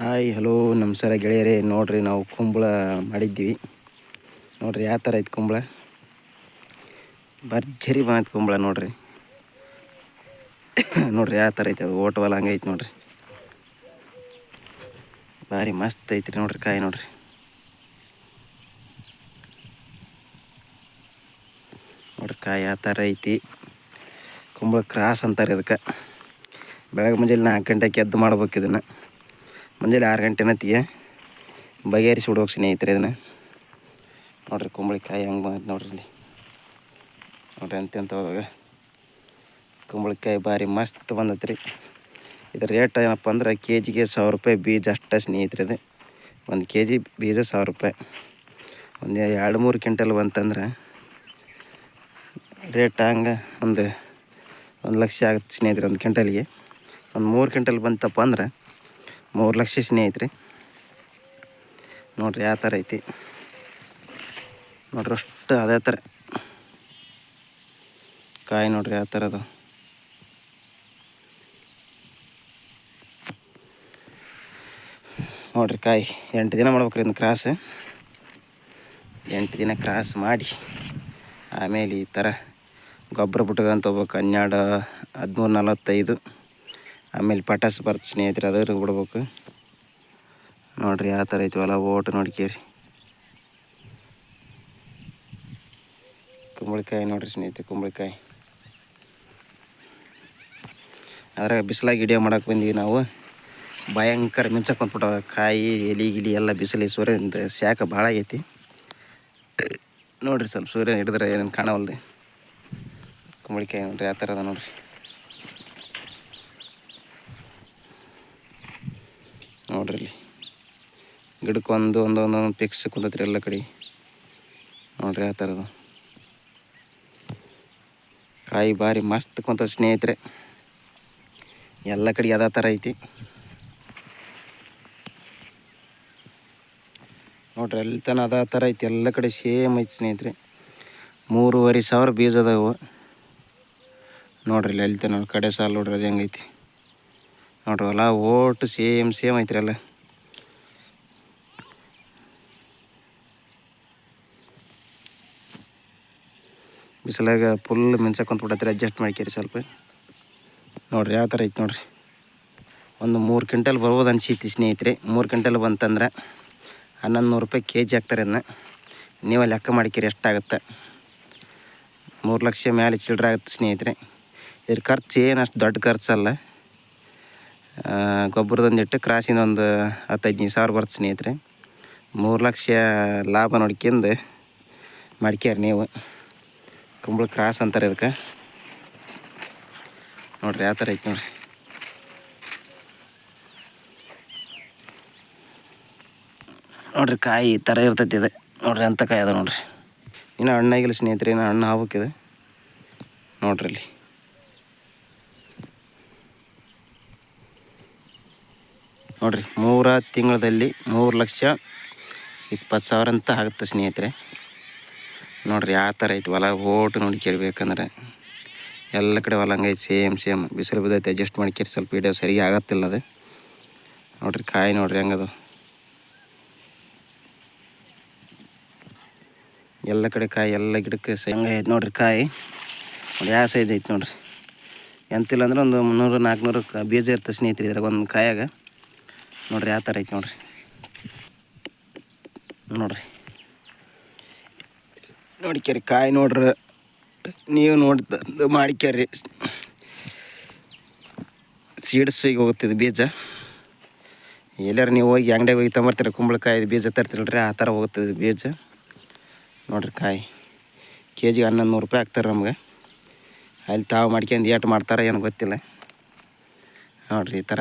Hi hello ನಮಸ್ಕಾರ ಗೆಳೆಯರೇ. ನೋಡಿರಿ ನಾವು ಕುಂಬಳ ಮಾಡಿದ್ದೀವಿ. ನೋಡಿರಿ ಯಾವ ಥರ ಐತೆ ಕುಂಬಳ. ಭರ್ಜರಿ ಬಂತು ಕುಂಬಳ. ನೋಡಿರಿ ನೋಡಿರಿ ಯಾವ ಥರ ಐತೆ. ಅದು ಓಟವಲ್ಲ ಹಂಗೈತೆ ನೋಡಿರಿ. ಭಾರಿ ಮಸ್ತ್ ಐತ್ರಿ. ನೋಡಿರಿ ಕಾಯಿ ನೋಡಿರಿ. ನೋಡಿರಿ ಕಾಯಿ ಯಾವ ಥರ ಐತಿ. ಕುಂಬಳ ಕ್ರಾಸ್ ಅಂತಾರೆ ಇದಕ್ಕೆ. ಬೆಳಗ್ಗೆ ಮುಂಜಾನೆ 4 ಗಂಟೆಗೆ ಎದ್ದು ಮಾಡ್ಬೇಕು ಇದನ್ನು. ಮುಂಜಾನೆ 6 ಗಂಟೆ ನತ್ತಿಗೆ ಬಗೆಹರಿಸಿ ಬಿಡ್ಬೇಕು ಸ್ನೇಹಿತರೆ ಇದನ್ನು. ನೋಡಿರಿ ಕುಂಬಳಕಾಯಿ ಹೆಂಗೆ ಬಂತು ನೋಡ್ರಿ. ಇಲ್ಲಿ ನೋಡಿರಿ ಎಂತೆಂಥವಾಗ ಕುಂಬಳಕಾಯಿ ಭಾರಿ ಮಸ್ತ್ ಬಂದೈತೆ ರೀ. ಇದು ರೇಟ್ ಏನಪ್ಪ ಅಂದ್ರೆ ಕೆ.ಜಿಗೆ 1000 ರೂಪಾಯಿ ಬೀಜ ಅಷ್ಟೇ ಸ್ನೇಹಿತರೆ. ಇದು 1 ಕೆ.ಜಿ ಬೀಜ 1000 ರೂಪಾಯಿ. ಒಂದು 2-3 ಕ್ವಿಂಟಲ್ ಬಂತಂದ್ರೆ ರೇಟ್ ಹಂಗೆ ಒಂದು 1 ಲಕ್ಷ ಆಗುತ್ತೆ ಸ್ನೇಹಿತರೆ. 1 ಕ್ವಿಂಟಲ್ಗೆ ಒಂದು 3 ಕ್ವಿಂಟಲ್ ಬಂತಪ್ಪ ಅಂದ್ರೆ 3 ಲಕ್ಷ ಸ್ನೇಹಿತರೆ. ನೋಡಿರಿ ಯಾವ ಥರ ಐತಿ ನೋಡ್ರಿ. ಅಷ್ಟು ಅದೇ ಥರ ಕಾಯಿ ನೋಡ್ರಿ ಯಾವ ಥರ ಅದು. ನೋಡಿರಿ ಕಾಯಿ 8 ದಿನ ಮಾಡ್ಬೇಕ್ರಿ ಇದನ್ನ ಕ್ರಾಸ್. 8 ದಿನ ಕ್ರಾಸ್ ಮಾಡಿ ಆಮೇಲೆ ಈ ಥರ ಗೊಬ್ಬರ ಬಿಟ್ಕೊಂತ ಹೋಗ್ಬೇಕು. 12, 13, 45. ಆಮೇಲೆ ಪಟಾಸ್ ಬರ್ತದೆ ಸ್ನೇಹಿತರೆ, ಅದ್ರ ಬಿಡ್ಬೇಕು. ನೋಡಿರಿ ಯಾವ ಥರ ಐತಿ ಹೊಲ ಓಟು ನೋಡ್ಕೇರಿ. ಕುಂಬಳಕಾಯಿ ನೋಡಿರಿ ಸ್ನೇಹಿತರೆ, ಕುಂಬಳಕಾಯಿ. ಅದ್ರಾಗ ಬಿಸಿಲಾಗಿ ವಿಡಿಯೋ ಮಾಡಕ್ಕೆ ಬಂದೀವಿ ನಾವು. ಭಯಂಕರ ಮಿಂಚಕ್ಕೆ ಬಂದ್ಬಿಟ್ಟವ ಕಾಯಿ, ಎಲೆ ಗಿಲಿ ಎಲ್ಲ. ಬಿಸಿಲು ಸೂರ್ಯನಿಂದ ಶಾಖ ಭಾಳ ಆಗೈತಿ. ನೋಡಿರಿ ಸ್ವಲ್ಪ ಸೂರ್ಯ ಹಿಡಿದ್ರೆ ಏನೇನು ಕಾಣವಲ್ದು. ಕುಂಬಳಕಾಯಿ ನೋಡಿರಿ ಯಾವ ಥರ ಅದ ನೋಡಿರಿ. ನೋಡ್ರಿ ಇಲ್ಲಿ ಗಿಡಕ್ಕೆ ಒಂದೊಂದು ಫಿಕ್ಸ್ ಕುಂತೈತ್ರಿ ಎಲ್ಲ ಕಡೆ. ನೋಡ್ರಿ ಯಾವ ಥರ ಅದು ಕಾಯಿ ಭಾರಿ ಮಸ್ತ್ ಕುಂತ ಸ್ನೇಹಿತರೆ. ಎಲ್ಲ ಕಡೆ ಅದೇ ಥರ ಐತಿ ನೋಡ್ರಿ. ಅಲ್ಲಿ ತನಕ ಅದೇ ಥರ ಐತಿ, ಎಲ್ಲ ಕಡೆ ಸೇಮ್ ಐತಿ ಸ್ನೇಹಿತರೆ. 3,500 ಬೀಜ ಅದಾವು ನೋಡ್ರಿ. ಇಲ್ಲಿ ಅಲ್ಲಿ ತನಕ ಕಡೆ ಸಾಲ ನೋಡ್ರಿ ಅದು ಹೆಂಗೈತಿ ನೋಡ್ರಿ. ಹೊಲ ಓಟು ಸೇಮ್ ಐತ್ರಿ ಎಲ್ಲ. ಬಿಸಿಲಾಗ ಫುಲ್ ಮಿಂಚಕ್ಕೆ ಕುಂತ್ಬಿಟ್ಟೈತ್ರಿ. ಅಡ್ಜಸ್ಟ್ ಮಾಡ್ಕೇರಿ ಸ್ವಲ್ಪ. ನೋಡ್ರಿ ಯಾವ ಥರ ಐತಿ ನೋಡ್ರಿ. ಒಂದು 3 ಕ್ವಿಂಟಲ್ ಬರ್ಬೋದು ಅನ್ಸೈತಿ ಸ್ನೇಹಿತರೆ. 3 ಕ್ವಿಂಟಲ್ ಬಂತಂದ್ರೆ 1,100 ರೂಪಾಯಿ ಕೆ.ಜಿ ಹಾಕ್ತಾರೆ ಅದನ್ನ. ನೀವೇ ಲೆಕ್ಕ ಮಾಡ್ಕೇರಿ ಎಷ್ಟಾಗುತ್ತೆ. 3 ಲಕ್ಷ ಮೇಲೆ ಚಿಲ್ಲರೆ ಆಗುತ್ತೆ ಸ್ನೇಹಿತರೆ. ಇದ್ರ ಖರ್ಚು ಏನು ಅಷ್ಟು ದೊಡ್ಡ ಖರ್ಚಲ್ಲ. ಗೊಬ್ಬರದೊಂದಿಟ್ಟು ಕ್ರಾಸಿನ ಒಂದು 10-15 ಸಾವಿರ ಬರುತ್ತೆ ಸ್ನೇಹಿತರೆ. 3 ಲಕ್ಷ ಲಾಭ ನೋಡ್ಕೊಂಡು ಮಾಡ್ಕ್ಯಾರ ನೀವು. ಕುಂಬಳ ಕ್ರಾಸ್ ಅಂತಾರೆ ಇದಕ್ಕೆ. ನೋಡ್ರಿ ಯಾವ ಥರ ಐತಿ ನೋಡ್ರಿ. ನೋಡ್ರಿ ಕಾಯಿ ಈ ಥರ ಇರ್ತೈತಿ ಇದು. ನೋಡ್ರಿ ಅಂಥ ಕಾಯಿ ಅದ ನೋಡ್ರಿ. ಇನ್ನು ಹಣ್ಣಾಗಿಲ್ಲ ಸ್ನೇಹಿತರೆ, ಇನ್ನು ಹಣ್ಣು ಆಗ್ಬೇಕಿದೆ ನೋಡ್ರಿ. ಇಲ್ಲಿ ನೋಡ್ರಿ 3 ತಿಂಗಳಲ್ಲಿ 3,20,000 ಅಂತ ಆಗುತ್ತೆ ಸ್ನೇಹಿತರೆ. ನೋಡ್ರಿ ಯಾವ ಥರ ಐತಿ ಹೊಲ ಓಟು ನೋಡ್ಕೇಳ್ಬೇಕಂದ್ರೆ. ಎಲ್ಲ ಕಡೆ ಹೊಲ ಹಂಗೈತಿ ಸೇಮ್. ಬಿಸಿಲು ಬಿದ್ದೈತೆ, ಅಡ್ಜಸ್ಟ್ ಮಾಡ್ಕೇರಿ ಸ್ವಲ್ಪ. ವಿಡಿಯೋ ಸರಿಗೆ ಆಗತ್ತಿಲ್ಲ ಅದು. ನೋಡ್ರಿ ಕಾಯಿ ನೋಡ್ರಿ ಹೆಂಗದು. ಎಲ್ಲ ಕಡೆ ಕಾಯಿ, ಎಲ್ಲ ಗಿಡಕ್ಕೆ ಹಂಗೆ ಐತೆ ನೋಡ್ರಿ ಕಾಯಿ. ನೋಡಿ ಯಾವ ಸೈಜ್ ಐತೆ ನೋಡ್ರಿ. ಎಂತಿಲ್ಲ ಅಂದ್ರೆ ಒಂದು 300-400 ಬೀಜ ಇರ್ತದೆ ಸ್ನೇಹಿತರೆ ಇದ್ರಾಗ ಒಂದು ಕಾಯಾಗ. ನೋಡ್ರಿ ಯಾವ ಥರ ಐತೆ ನೋಡ್ರಿ. ನೋಡ್ಕೇರಿ ಕಾಯಿ ನೋಡ್ರಿ. ನೀವು ನೋಡಿ ಮಾಡ್ಕ್ಯಾರಿ. ಸೀಡ್ಸಿಗೆ ಹೋಗುತ್ತಿದ್ದು ಬೀಜ. ಎಲ್ಲಾರು ನೀವು ಹೋಗಿ ಅಂಗಡಿಯಾಗ ಹೋಗಿ ತೊಂಬರ್ತೀರ ಕುಂಬಳಕಾಯಿ ಬೀಜ ತರ್ತಿರಲ್ರಿ, ಆ ಥರ ಹೋಗ್ತದೆ ಬೀಜ. ನೋಡ್ರಿ ಕಾಯಿ ಕೆ.ಜಿಗೆ 1,100 ರೂಪಾಯಿ ಹಾಕ್ತಾರೆ ನಮ್ಗೆ. ಅಲ್ಲಿ ತಾವು ಮಾಡ್ಕೊಂಡು ಏಟು ಮಾಡ್ತಾರೆ ಏನು ಗೊತ್ತಿಲ್ಲ. ನೋಡ್ರಿ ಈ ಥರ